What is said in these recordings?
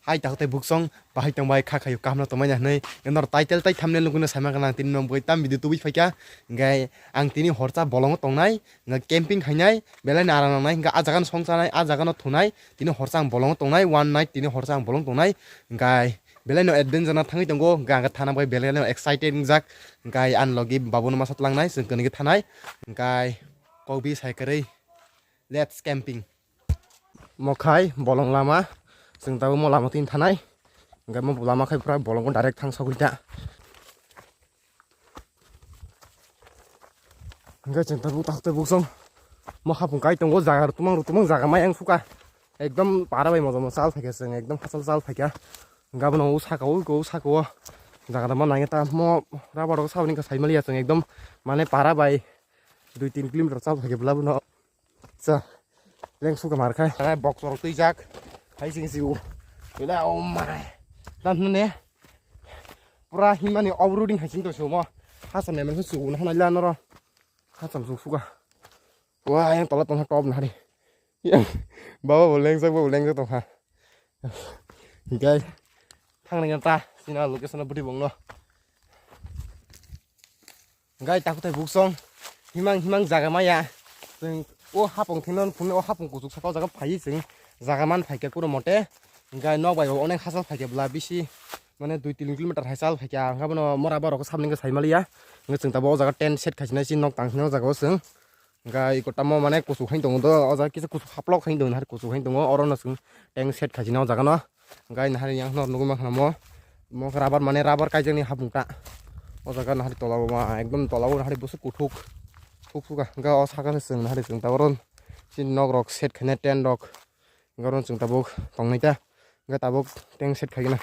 hai tak te buksong bahai tang bai kha khayu kamna to manya nei nor title tai thumbnail luguna sama kana tin nom boi tam video tubi faika ngai ang tini horcha bolong tongnai nga camping khainai belai narang nai nga ajagan songsanai ajagan thunai tini horcha ang bolong tongnai one night tini horcha ang bolong tongnai ngai belai no adventure na thangi tongo ga thana bai belai no excited jak ngai an logi babun masat langnai sing kani thanai ngai kobi saikarei let's camping mokhai bolong lama जों दाबो म Lama thin थानाय ओंखाय म Lama खायफ्रा बलंखौ direct थांसावगैदा ओंखाय जों दाबो ताखते बुकसं म हापुं गाय दंगो जागा रुतुमं जागा माय आं सुका एकदम पाराबाय मजम साल फायका जों एकदम फासल साल फायका गाबोन औ साकाव जागा मा नाङे ता म राबारखौ सावनिखौ साइमालिया जों एकदम माने पाराबाय 2-3 किलोमिटार साल फायकेब्लाबो न जा लें सुका मारखाय बक्स रक तैजाक hai sing siu ila oh my dan ne pura himani overloading hai sing to so mo hasam ne man su na hana la no ro hasam su suga wa yang tola tong top na ri bawa boleng to ha gai thang ne ta sina location na budi bong no gai ta ko tai buksong himang jaga maya जों ओ हापं थिनन फुने ओ हापं कुसुक साकाव जागा phi जों जागामान फाइके पुरो मटे गाय नक bye अनेक हासाल फाइकेब्ला बिसि माने 2-3 kilometre हासाल फाइके आंगाबो मरा बरको सामनिखौ साइमालिया जों दाबो ओ जागा टेन्ट सेट खासिनाय सि नक तांसिनाव जागाव जों गाय गटाम माने कुसुक खाइन दङ द ओ जागा किसे कुसुक हाप्लक खाइन दङ हार कुसुक खाइन दङ अरन जों टेन्ट सेट खासिनाव जागा न गाय नाहारि yang नर नगु मा खालामो म राबार माने राबार कायजोंनि हापुंटा ओ जागा नाहारि तलाबो मा एकदम तलाबो नाहारि बुसु कुथुक Fuga ga osaka sing na sing tawaron sin nok rok set khane ten rok garon sing tabuk tongnai ta ga tabuk teng set khagina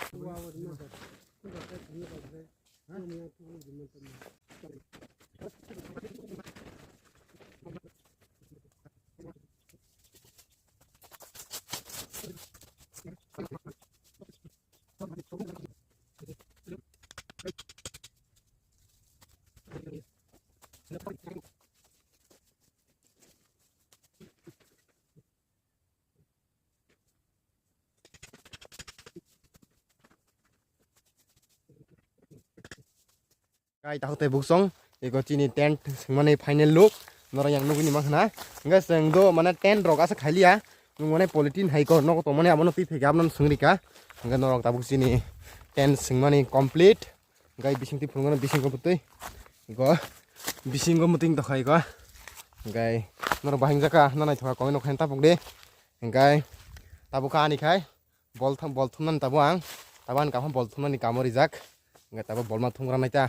Gai tahu buksong ego chini tent mane final look nora yang nuguni makhna nga seng do mana tent rok asa khailia mane polythene hai ko no to mane amono pi phega amnon sungrika nga norok tabuk chini tent mane complete gai bisingti phungana bising ko putui ego bising ko muting to khai ko gai nor bahing jaka nanai thoka ko no khain tapuk de gai tabuka ani khai bol thumnan tabu ang taban ka bol thumnan ni kamori jak nga tabu bol ma thungra naita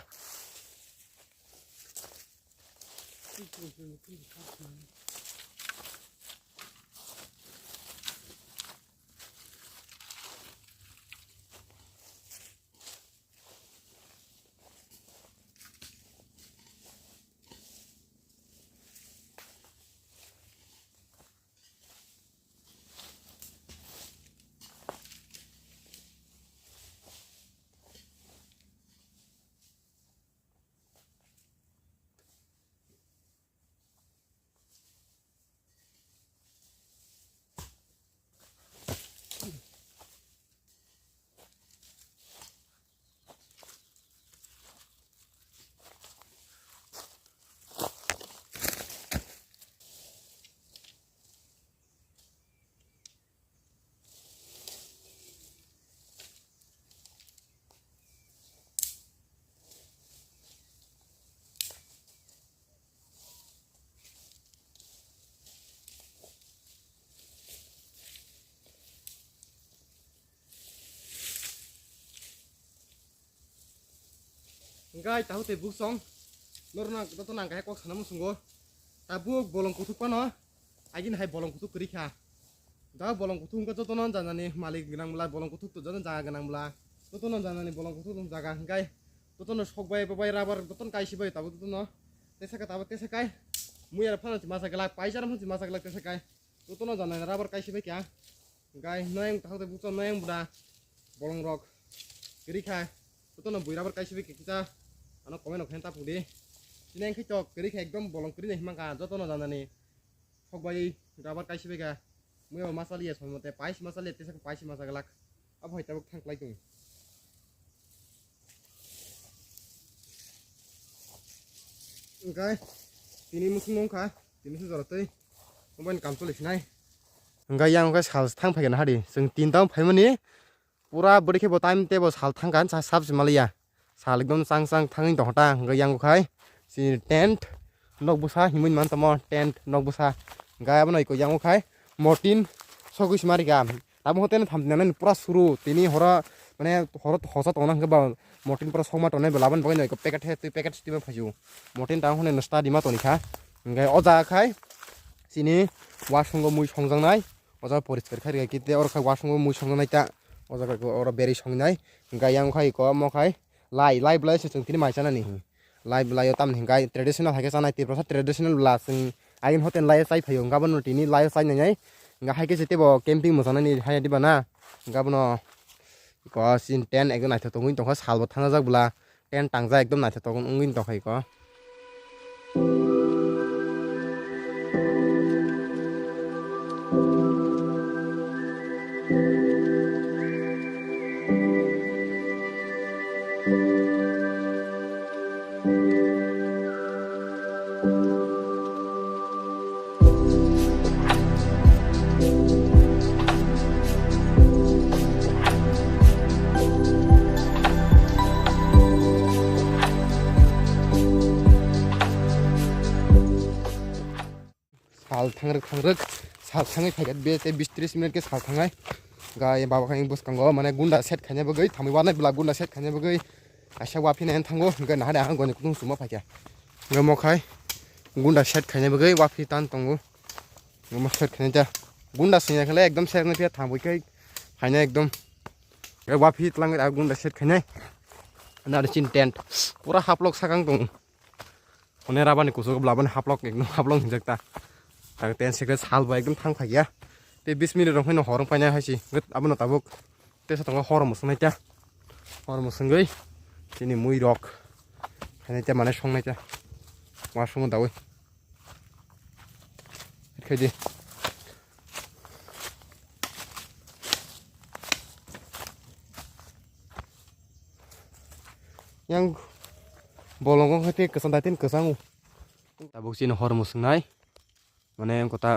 Gai tahu te buksong lorna to nang kai kok sanam sungo tabuk bolong kutuk pano agin hai bolong kutuk kerikha da bolong kutuk ka to non janani malik ginang mula bolong kutuk to janan jaga ginang mula to non janani bolong kutuk tum jaga gai to no sokbai babai rabar to kai sibai tabu to no tesaka tabu tesakai muyar phana masa galak paisar phana masa galak tesakai to no janani rabar kai sibai kya gai noyang tahu te buksong noyang buda bolong rok kerikha to no buirabar kai sibai kita ano komen ok henta pudi sineng khitok keri ekdom bolong keri himangka jotono janani hokbai rabar kaisi bega muyo masali es mote pais masali tesak pais masagalak अब हायता बक थांख्लाय दं ओंखाय दिनै मुसुं नंखा दिनै जरतै ओमफ्राय काम सलिसिनाय ओंखाय yang ओंखाय साल थांफायगोन हादि जों 3 फायमानि पूरा बड़े टाइम टेबल साल थांगोन साब मालिया साल एकदम चां चां थाङै दंता ओंखाय yang ओंखाय si tent nok busa himun man tamo tent nok busa gaya bano iko yang ओंखाय mortin sogus mariga abo hoten thamnane pura suru tini hora mane hora hosa tona hangba mortin pura soma tone belaban bagay iko packet he tu packet stima phaju mortin ta hone nasta dima tonika ओंखाय oja khai sini wasung mui songjangnai oja poriskar khai kite or khai wasung mui songjangnai ta oja ko or beri songnai ओंखाय yang ओंखाय ko mo khai lai blai se tini maisana ni lai blai tam hingkai traditional hake sanai ti prosa traditional bla sing ain hoten lai sai phayo gaban tini lai sai nai nga haike jete bo camping mosana ni hai diba na gabno ko sin tent ekdom naitha tongin tongkha salbo thanga jak bla tent tangja ekdom naitha tongun ungin tongkhai ko साल थांग्रक साल थाङै फैगोन बे 20-30 minute के साल थाङै गाय बाबा खाय बसकांगो माने गुंडा सेट खायनाबो गै थामै वानाय ब्ला गुंडा सेट खायनाबो गै आशा वाफिनाय थांगो गै नाहा आं गनि कुं सुमा फायखा गमखाय गुंडा सेट खायनाबो गै वाफि तान तंगो गम सेट खायना गुंडा सिनाखले एकदम सेट न फिया थांबैखै फायना एकदम गै वाफि तलांगै आ गुंडा सेट खायनाय नार चिन टेंट पूरा हाफलक सागां दं हने राबानि कुसो ब्लाबान हाफलक एकदम हाफलक हिंजाकता tak ten sekret sal ba ekdom thang phaiya te 20 minute rong phai horong paina haisi gut abono tabuk te sa tonga horom musnai ta horom musngai tini mui rok khane ta mane songnai ta washroom dawi khedi yang bolongong khate kesan datin kesangu tabuk sin horom musnai মানে কথা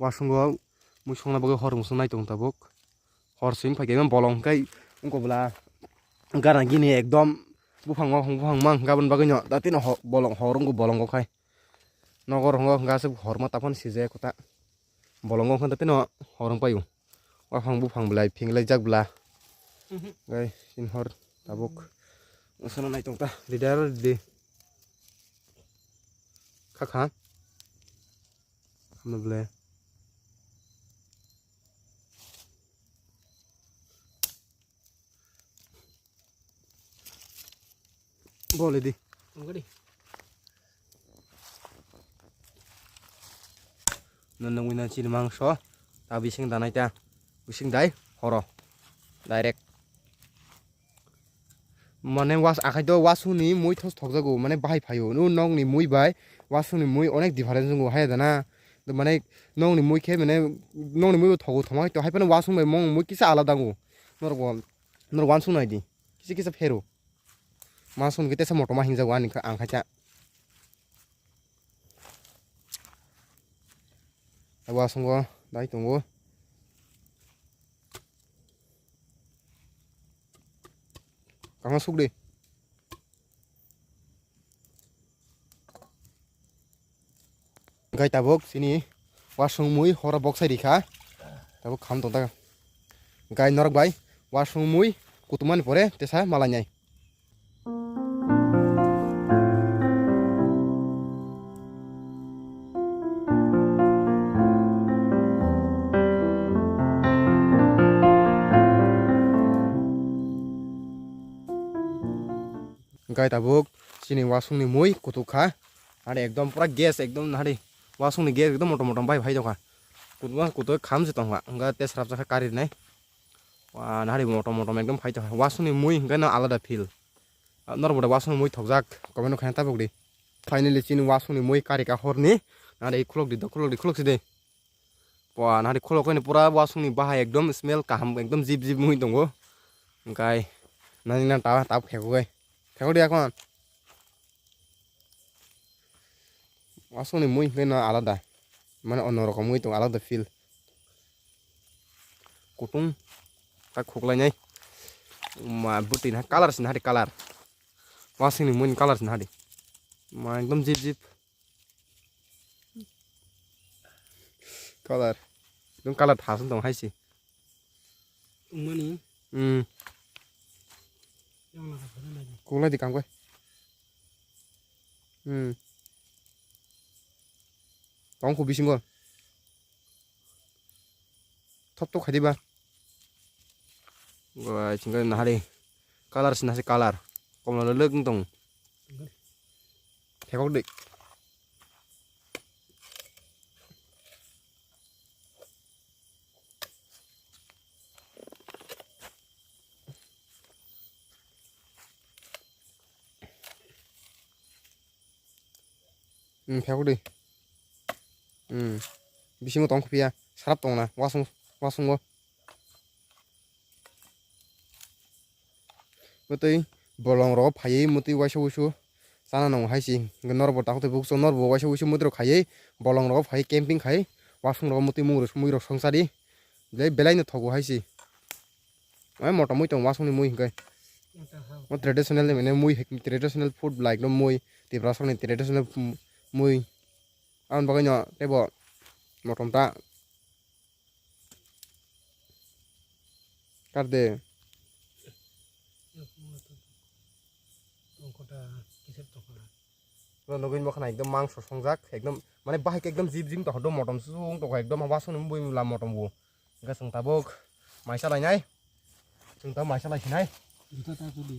ওয়াসুঙ্গো মুই সংনা বগে হর মুসং নাইতং তাবুক হর সিং ফাইগে বলং kai ungkobla gara gini ekdom bufang mang gabon bagay nyo dati no bolong horong ko bolong ko kai nogor hongo gase horma tapon sije kota bolong ko dati no horong payu wafang bufang blai pinglai jak bla gai sin hor tabuk usana naitong ta lidar di khakha Mable. Boleh di. Enggak di. Nonong wina cili mangso. Tapi sing tanai ta. Bising dai horo. Direct. Mane was akai do wasuni mui thos thokjago mane bahai phayo. Nu nong ni mui bai wasuni mui onek difference ngo hai dana. মানে নং নি মুই খে মানে নং নি মুই থগো থমাই তো হাইপানে ওয়াসুং বাই মং মুই কিসা আলাদা গো নর ওয়ানসুং নাইদি কিসা কিসা फेरो मासुन गेतेसा मटमा हिंजागो आनि आं खाचा वासुंगो दाइ तंगो कामा सुगदे gai tabuk sini wasung mui hora box sai dikha tabuk kham tonta gai norak bai wasung mui kutuman pore tesa malanyai gai tabuk sini wasung ni mui kutukha ada ekdom pura gas ekdom hari wasung ni gas ekdom motom bai bhai jokha kutwa kuto kham je tongha anga te sarap jakha kari nai wa nari motom ekdom bhai jokha wasung ni mui gana alada feel nor boda wasung ni mui thokjak komeno khana tabuk di finally chin wasung ni mui kari ka horni nari khulok di de wa nari khulok ni pura wasung ni bahai ekdom smell kaham ekdom jib mui tongo Engkai nani nang tap pheko dia kon wasung ni mui na alada mana onorokom mui tong alada feel kutung tak khoklai nyai ma butin ha color sin hari color wasing ni mui color sin hari ma ekdom jip color dum color thasun tong haisi mani khoklai di kam koi tong khu bisingo thop to khadi ba gua cinggal nahari color sin hasi color komla leuk tong phekok dik phekok dik bisingo tong khupia sarap tong na wasung go betul bolong ro phai muti wasu sana nong haisi nor bo takte buk nor bo wasu mutro khai bolong ro phai camping khai wasung ro muti mui ro songsari le belai no thogo haisi ai mota mui tong wasung ni mui kai mo traditional mene mui traditional food like no mui ti brasong ni traditional mui an bagai no tebo motom ta karde nogin mokhana ekdom mangso songjak ekdom mane bahai ekdom jib jing to hodo motom sung to ekdom wasung bui la motom bu ga sung tabok maisa lainai sung ta maisa lai sinai juta ta tuli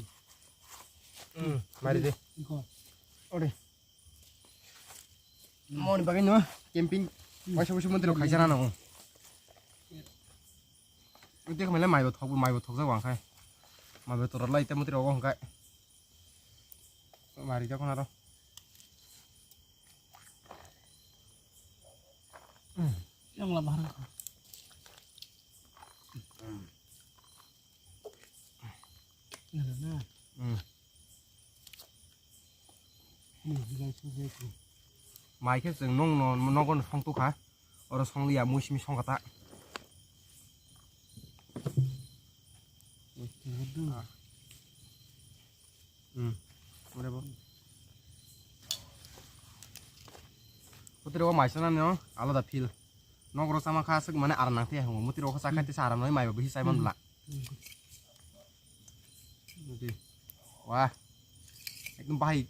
mari de iko ore mon bagai no camping wasu mantro khaisana no uti khamela mai bo thok ja wang khai mai bo tor lai te mutro wang khai mari ja konaro yang lah barang nah ini bilang sesuatu mai ke jeng nong kon song tu kha oro song liya muismi song kata udah bo mutiro maisana no alada feel nogro sama khas mane arna te hu mutiro kha sakati saram noi mai bhi saimon la wah ekdom bahai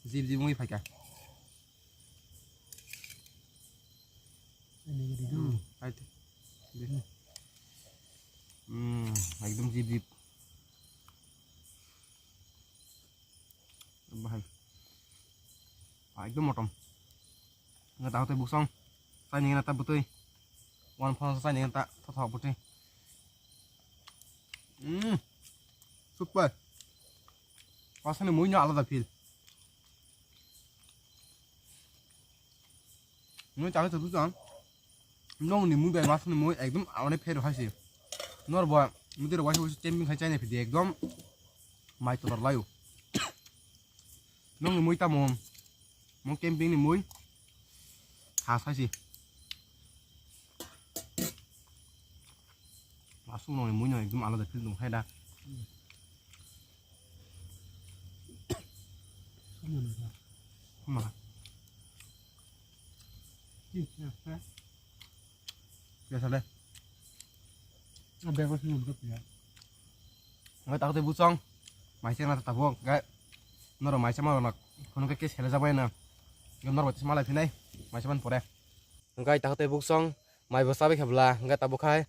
jib mui phaika ini gitu aite ekdom jib bahai ekdom motom nggak tahu tuh busong saya ingin nata betul one pound saya ingin tak tahu betul super rasanya muinya alada feel ini cakap terus kan nong ni mui bayar rasanya mui ekdom awalnya fair hasil nor boy mungkin wasit camping kacanya video ekdom mai tular layu nong ni mui ta mau camping ni mui khas haisi langsung nong ni mui nya ekdom alada feel dong hai dah mana biasa deh ada apa sih untuk ya nggak tahu tuh busong masih nggak tahu nggak noro masih mau nak kono ke sele jabai na noro batis malah pinai masih man pore nggak tahu tuh busong mai bosabe khabla nggak tahu kai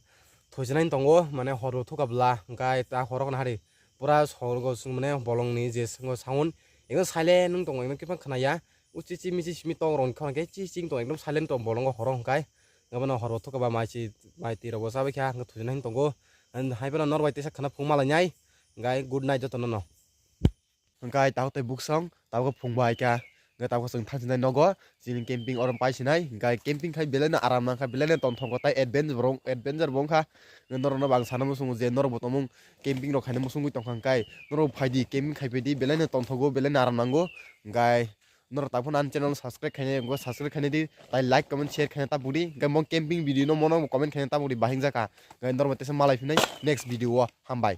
thojinain tongo mane horo thukabla nggak ta horok na hari pura sorgo sung mane bolong ni je sungo sound ekdom silent nung tong ekdom kipang khanaya uci mici simi tong ron khon ke ci cing tong ekdom silent tong bolong horong kai ngabana horo thukaba mai ti robo sabe kha ngat thujinain tongo and haibana nor baiti sa khana phungmala nyai ngai good night jotono no ngai tahu te buksong tahu ko phungbai ka ngai ta ko sung thang sinai nogo jini camping orom pai sinai ngai camping khai belena aram nang kha belena ton thong ko tai adventure bong kha nor no bang sana musung je nor bo tomung camping ro khaine musung tong khang kai nor phaidi camping khai pedi belena ton thogo belena aram nango ngai nor ta phone an channel subscribe khaine go subscribe khaine di tai like comment share khaine ta budi ngai mong camping video no mono comment khaine ta budi bahing jaka ngai nor mate se malai finai next video wa hambai